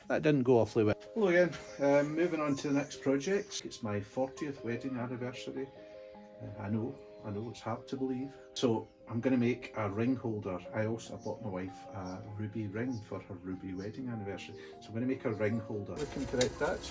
that didn't go awfully well. Hello again, moving on to the next project. It's my 40th wedding anniversary. I know, it's hard to believe. So I'm going to make a ring holder. I bought my wife a ruby ring for her ruby wedding anniversary. So I'm going to make a ring holder. Looking correct, Dutch?